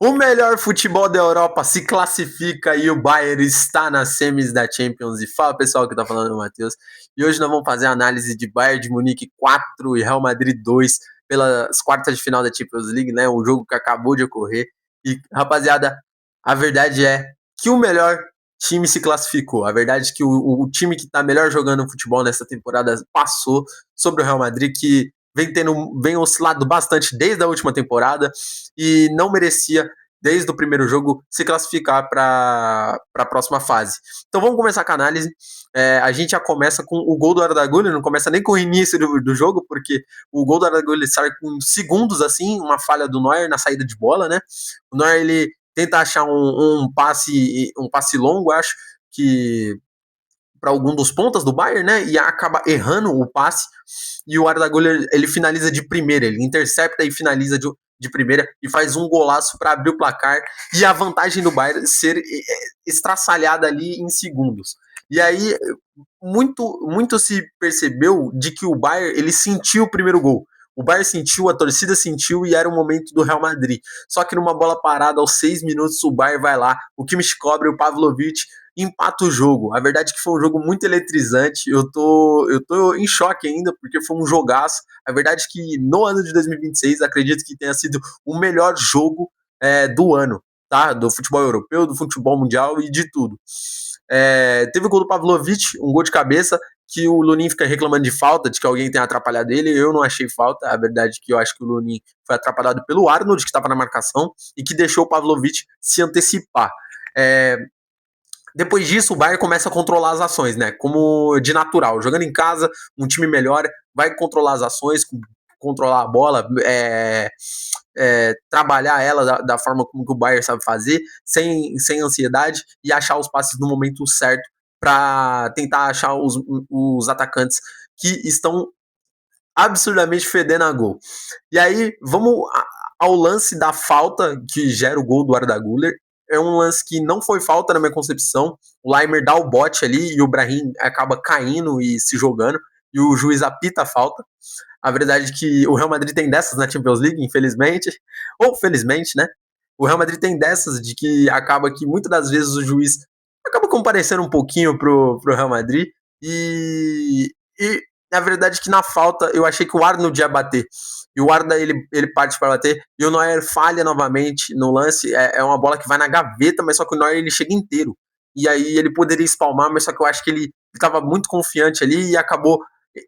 O melhor futebol da Europa se classifica e o Bayern está nas semis da Champions. E fala, pessoal, que tá falando é o Matheus. E hoje nós vamos fazer a análise de Bayern de Munique 4 e Real Madrid 2 pelas quartas de final da Champions League, né? Um jogo que acabou de ocorrer. E, rapaziada, a verdade é que o melhor time se classificou. A verdade é que o time que tá melhor jogando futebol nessa temporada passou sobre o Real Madrid, que vem oscilado bastante desde a última temporada e não merecia, desde o primeiro jogo, se classificar para a próxima fase. Então vamos começar com a análise. A gente já começa com o gol do Arda Güler, não começa nem com o início do jogo, porque o gol do Arda Güler sai com segundos, assim, uma falha do Neuer na saída de bola, né? O Neuer, ele tenta achar um passe longo, acho que para algum dos pontas do Bayern, né? E acaba errando o passe. E o Arda Güler, ele finaliza de primeira, ele intercepta e finaliza de primeira e faz um golaço para abrir o placar e a vantagem do Bayern ser estraçalhada ali em segundos. E aí muito se percebeu de que o Bayern, ele sentiu o primeiro gol. O Bayern sentiu, a torcida sentiu e era o momento do Real Madrid. Só que numa bola parada aos 6 minutos o Bayern vai lá, o Kimmich cobre o Pavlovic empata o jogo. A verdade é que foi um jogo muito eletrizante. Eu tô em choque ainda, porque foi um jogaço. A verdade é que no ano de 2026, acredito que tenha sido o melhor jogo do ano, tá? Do futebol europeu, do futebol mundial e de tudo. Teve o gol do Pavlovic, um gol de cabeça, que o Lunin fica reclamando de falta, de que alguém tenha atrapalhado ele. Eu não achei falta. A verdade é que eu acho que o Lunin foi atrapalhado pelo Arnold, que estava na marcação, e que deixou o Pavlovic se antecipar. Depois disso, o Bayern começa a controlar as ações, né? Como de natural. Jogando em casa, um time melhor, vai controlar as ações, controlar a bola, trabalhar ela da forma como que o Bayern sabe fazer, sem ansiedade, e achar os passes no momento certo para tentar achar os atacantes que estão absurdamente fedendo a gol. E aí, vamos ao lance da falta que gera o gol do Arda Güler. É um lance que não foi falta na minha concepção. O Leimer dá o bote ali e o Brahim acaba caindo e se jogando. E o juiz apita a falta. A verdade é que o Real Madrid tem dessas na Champions League, infelizmente. Ou felizmente, né? O Real Madrid tem dessas de que acaba que muitas das vezes o juiz acaba comparecendo um pouquinho pro Real Madrid. E na verdade que na falta eu achei que o Arnold ia bater. E o Arda, ele parte para bater, e o Neuer falha novamente no lance, é uma bola que vai na gaveta, mas só que o Neuer ele chega inteiro. E aí ele poderia espalmar, mas só que eu acho que ele estava muito confiante ali e acabou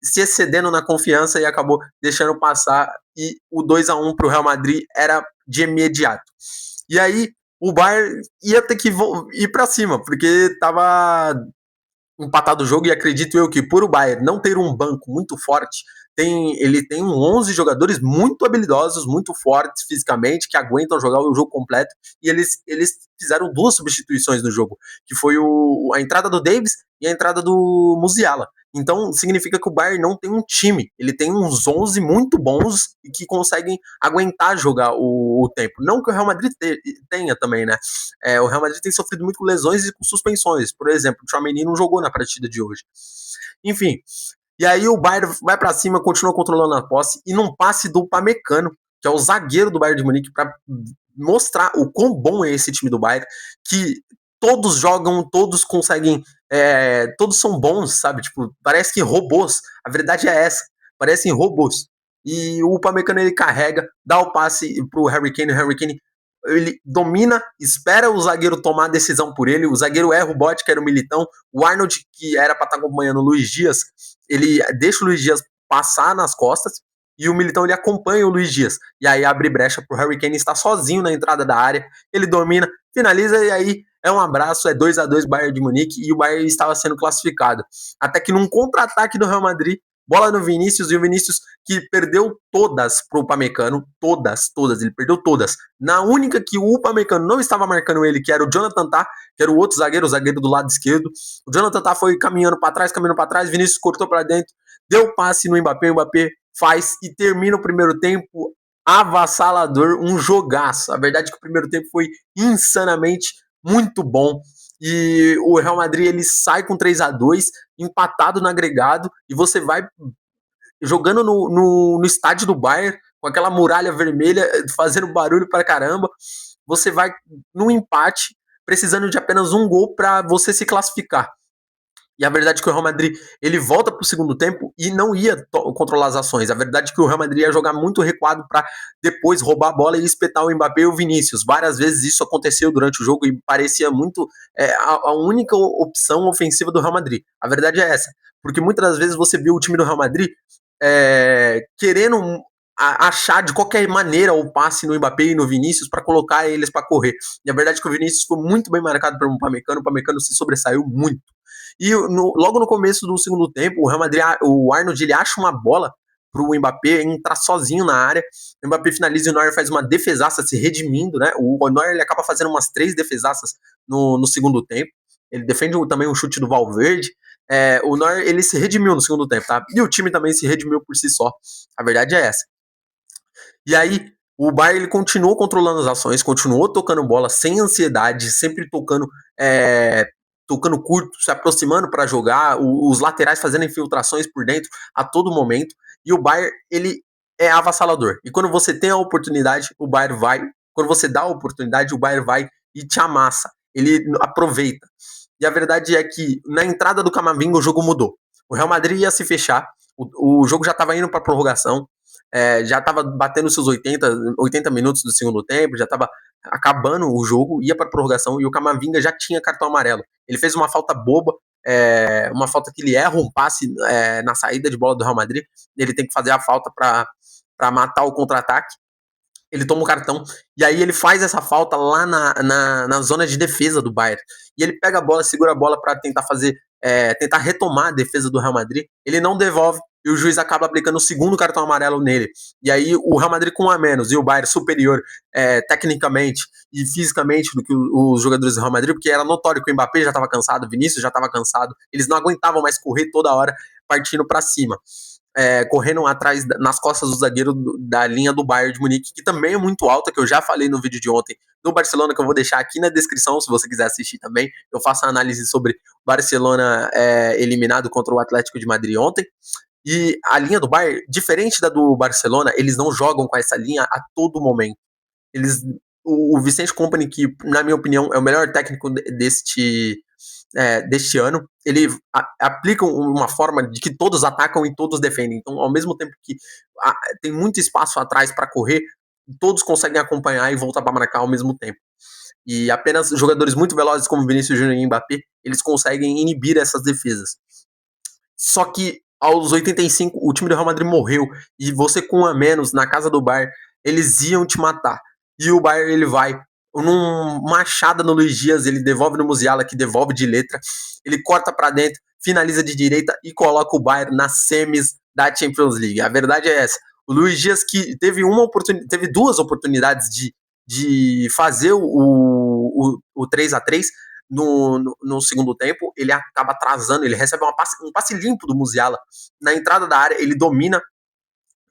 se excedendo na confiança e acabou deixando passar, e o 2-1 para o Real Madrid era de imediato. E aí o Bayern ia ter que ir para cima, porque estava empatado o jogo, e acredito eu que por o Bayern não ter um banco muito forte, ele tem 11 jogadores muito habilidosos, muito fortes fisicamente, que aguentam jogar o jogo completo, e eles fizeram duas substituições no jogo, que foi a entrada do Davis e a entrada do Musiala. Então significa que o Bayern não tem um time, ele tem uns 11 muito bons e que conseguem aguentar jogar o tempo. Não que o Real Madrid tenha também, né? O Real Madrid tem sofrido muito com lesões e com suspensões. Por exemplo, o Tchouaméni não jogou na partida de hoje. Enfim, e aí o Bayern vai para cima, continua controlando a posse, e num passe do Upamecano, que é o zagueiro do Bayern de Munique, para mostrar o quão bom é esse time do Bayern, que todos jogam, todos conseguem, todos são bons, sabe? Tipo, parece que robôs. A verdade é essa, parecem robôs. E o Upamecano, ele carrega, dá o passe pro Harry Kane, o Harry Kane ele domina, espera o zagueiro tomar a decisão por ele, o zagueiro erra o bote, que era o Militão, o Arnold, que era para estar acompanhando o Luiz Dias, ele deixa o Luiz Dias passar nas costas, e o Militão ele acompanha o Luiz Dias, e aí abre brecha pro Harry Kane estar sozinho na entrada da área, ele domina, finaliza, e aí é um abraço, é 2-2 Bayern de Munique, e o Bayern estava sendo classificado. Até que num contra-ataque do Real Madrid, bola no Vinícius, e o Vinícius que perdeu todas pro Upamecano, todas, ele perdeu todas. Na única que o Upamecano não estava marcando ele, que era o Jonathan Tah, que era o outro zagueiro, o zagueiro do lado esquerdo. O Jonathan Tah foi caminhando para trás, Vinícius cortou para dentro, deu passe no Mbappé, o Mbappé faz e termina o primeiro tempo avassalador, um jogaço. A verdade é que o primeiro tempo foi insanamente muito bom. E o Real Madrid ele sai com 3-2, empatado no agregado, e você vai jogando no estádio do Bayern, com aquela muralha vermelha, fazendo barulho pra caramba. você vai no empate, precisando de apenas um gol para você se classificar. E a verdade é que o Real Madrid, ele volta para o segundo tempo e não ia controlar as ações. A verdade é que o Real Madrid ia jogar muito recuado para depois roubar a bola e espetar o Mbappé e o Vinícius. Várias vezes isso aconteceu durante o jogo e parecia muito a única opção ofensiva do Real Madrid. A verdade é essa. Porque muitas das vezes você viu o time do Real Madrid querendo achar de qualquer maneira o passe no Mbappé e no Vinícius para colocar eles para correr. E a verdade é que o Vinícius foi muito bem marcado pelo Upamecano, o Upamecano se sobressaiu muito. E logo no começo do segundo tempo, o Real Madrid, o Arnold, ele acha uma bola pro Mbappé entrar sozinho na área. O Mbappé finaliza e o Neuer faz uma defesaça se redimindo, né? O Neuer ele acaba fazendo umas 3 defesaças no segundo tempo. Ele defende também um chute do Valverde. O Neuer ele se redimiu no segundo tempo, tá? E o time também se redimiu por si só. A verdade é essa. E aí, o Bayern ele continuou controlando as ações, continuou tocando bola sem ansiedade, sempre tocando curto, se aproximando para jogar, os laterais fazendo infiltrações por dentro a todo momento. E o Bayern, ele é avassalador. E quando você tem a oportunidade, o Bayern vai. Quando você dá a oportunidade, o Bayern vai e te amassa. Ele aproveita. E a verdade é que na entrada do Camavinga o jogo mudou. O Real Madrid ia se fechar, o jogo já estava indo para prorrogação, já estava batendo seus 80 minutos do segundo tempo, já estava acabando o jogo, ia para prorrogação e o Camavinga já tinha cartão amarelo. Ele fez uma falta boba, uma falta que ele erra um passe na saída de bola do Real Madrid, ele tem que fazer a falta para matar o contra-ataque. Ele toma o cartão, e aí ele faz essa falta lá na zona de defesa do Bayern. E ele pega a bola, segura a bola para tentar retomar a defesa do Real Madrid. Ele não devolve, e o juiz acaba aplicando o segundo cartão amarelo nele. E aí o Real Madrid com um a menos, e o Bayern superior tecnicamente e fisicamente do que os jogadores do Real Madrid, porque era notório que o Mbappé já estava cansado, o Vinícius já estava cansado, eles não aguentavam mais correr toda hora partindo para cima. Correndo atrás, nas costas do zagueiro da linha do Bayern de Munique, que também é muito alta, que eu já falei no vídeo de ontem do Barcelona, que eu vou deixar aqui na descrição, se você quiser assistir também. Eu faço a análise sobre Barcelona eliminado contra o Atlético de Madrid ontem. E a linha do Bayern, diferente da do Barcelona, eles não jogam com essa linha a todo momento. O Vicente Kompany, que na minha opinião é o melhor técnico deste ano, ele aplica uma forma de que todos atacam e todos defendem. Então, ao mesmo tempo que tem muito espaço atrás para correr, todos conseguem acompanhar e voltar para marcar ao mesmo tempo. E apenas jogadores muito velozes como Vinícius Júnior e Mbappé, eles conseguem inibir essas defesas. Só que aos 85, o time do Real Madrid morreu, e você com um a menos na casa do Bayern, eles iam te matar. E o Bayern ele vai num machada no Luiz Dias, ele devolve no Musiala, que devolve de letra, ele corta para dentro, finaliza de direita e coloca o Bayern nas semis da Champions League. A verdade é essa. O Luiz Dias, que teve duas oportunidades de fazer o 3-3 no segundo tempo, ele acaba atrasando, ele recebe um passe limpo do Musiala na entrada da área, ele domina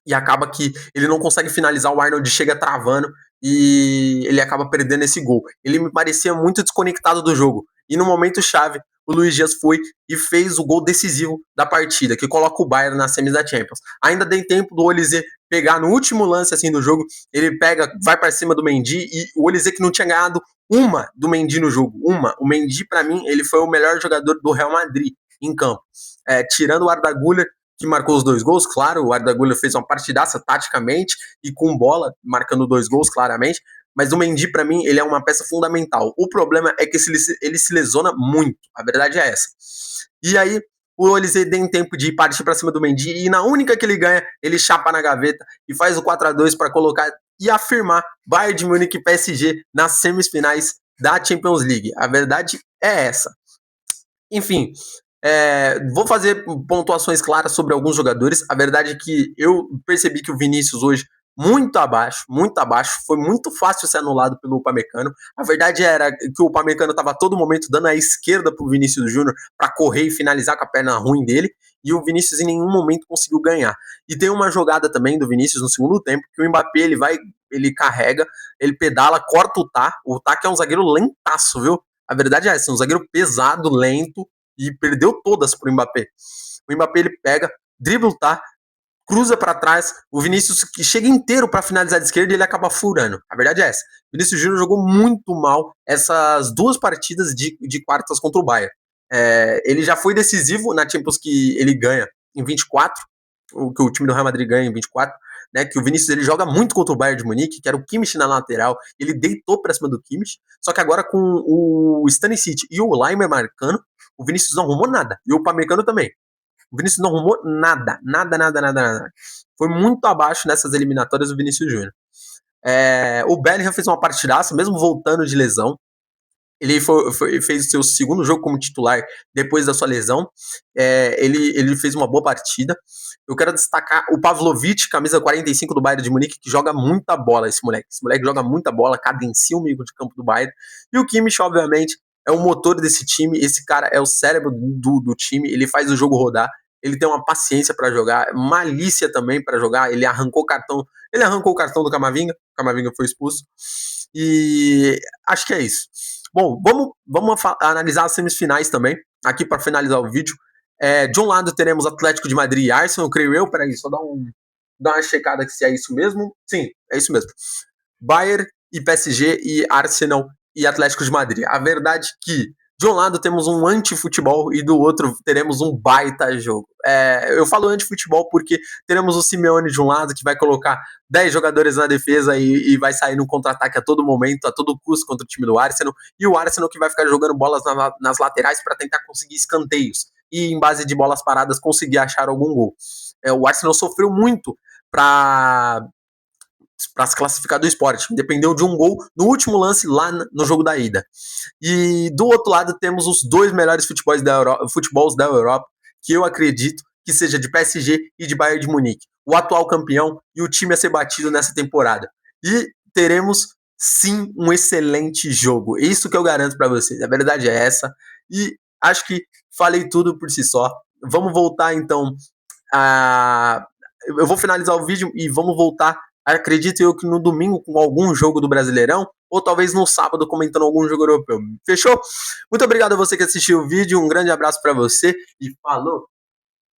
e acaba que ele não consegue finalizar, o Arnold chega travando e ele acaba perdendo esse gol. Ele me parecia muito desconectado do jogo. E no momento chave, o Luiz Dias foi e fez o gol decisivo da partida, que coloca o Bayern na semis da Champions. Ainda tem tempo do Olise pegar no último lance assim do jogo, ele vai para cima do Mendy, e o Olise que não tinha ganhado uma do Mendy no jogo, o Mendy para mim, ele foi o melhor jogador do Real Madrid em campo. Tirando o Arda Güler, que marcou os 2 gols, claro, o Arda Güler fez uma partidaça taticamente e com bola, marcando 2 gols claramente, mas o Mendy, para mim, ele é uma peça fundamental. O problema é que ele se lesiona muito, a verdade é essa. E aí, o Olise tem tempo de partir para cima do Mendy, e na única que ele ganha, ele chapa na gaveta e faz o 4-2 para colocar e afirmar Bayern de Munique e PSG nas semifinais da Champions League. A verdade é essa. Enfim, vou fazer pontuações claras sobre alguns jogadores. A verdade é que eu percebi que o Vinícius hoje muito abaixo, foi muito fácil ser anulado pelo Upamecano. A verdade era que o Upamecano estava a todo momento dando a esquerda pro Vinícius Júnior para correr e finalizar com a perna ruim dele, e o Vinícius em nenhum momento conseguiu ganhar. E tem uma jogada também do Vinícius no segundo tempo, que o Mbappé ele carrega, ele pedala, corta o Tá que é um zagueiro lentaço, viu? A verdade é essa, um zagueiro pesado, lento, e perdeu todas pro Mbappé. O Mbappé ele pega, dribla o Tá, cruza para trás, o Vinícius que chega inteiro para finalizar de esquerda e ele acaba furando. A verdade é essa. O Vinícius Júnior jogou muito mal essas duas partidas de quartas contra o Bayern. Ele já foi decisivo na Champions que ele ganha em 24, o que o time do Real Madrid ganha em 24, né, que o Vinícius ele joga muito contra o Bayern de Munique, que era o Kimmich na lateral, ele deitou para cima do Kimmich, só que agora com o Stanisic e o Laimer marcando, o Vinícius não arrumou nada, e o Upamecano também. O Vinícius não arrumou nada, nada. Foi muito abaixo nessas eliminatórias do Vinícius Júnior. O Bellingham fez uma partidaça, mesmo voltando de lesão. Ele fez o seu segundo jogo como titular depois da sua lesão. Ele fez uma boa partida. Eu quero destacar o Pavlovic, camisa 45 do Bayern de Munique, que joga muita bola, esse moleque. Esse moleque joga muita bola, cadencia o meio de campo do Bayern. E o Kimmich, obviamente, é o motor desse time. Esse cara é o cérebro do time. Ele faz o jogo rodar. Ele tem uma paciência para jogar, malícia também para jogar. Ele arrancou o cartão do Camavinga. O Camavinga foi expulso. E acho que é isso. Bom, vamos analisar as semifinais também, aqui para finalizar o vídeo. De um lado teremos Atlético de Madrid e Arsenal, creio eu. Peraí, só dar uma checada aqui se é isso mesmo. Sim, é isso mesmo. Bayern e PSG e Arsenal e Atlético de Madrid. A verdade é que de um lado temos um anti-futebol e do outro teremos um baita jogo. Eu falo anti-futebol porque teremos o Simeone de um lado, que vai colocar 10 jogadores na defesa e vai sair no contra-ataque a todo momento, a todo custo contra o time do Arsenal, e o Arsenal que vai ficar jogando bolas nas laterais para tentar conseguir escanteios e em base de bolas paradas conseguir achar algum gol. O Arsenal sofreu muito para se classificar do esporte. Dependeu de um gol no último lance lá no jogo da ida. E do outro lado temos os dois melhores futebols da Europa, que eu acredito que seja de PSG e de Bayern de Munique. O atual campeão e o time a ser batido nessa temporada. E teremos sim um excelente jogo. Isso que eu garanto para vocês. A verdade é essa. E acho que falei tudo por si só. Vamos voltar então eu vou finalizar o vídeo e vamos voltar, acredito eu, que no domingo com algum jogo do Brasileirão, ou talvez no sábado comentando algum jogo europeu. Fechou? Muito obrigado a você que assistiu o vídeo, um grande abraço para você e falou!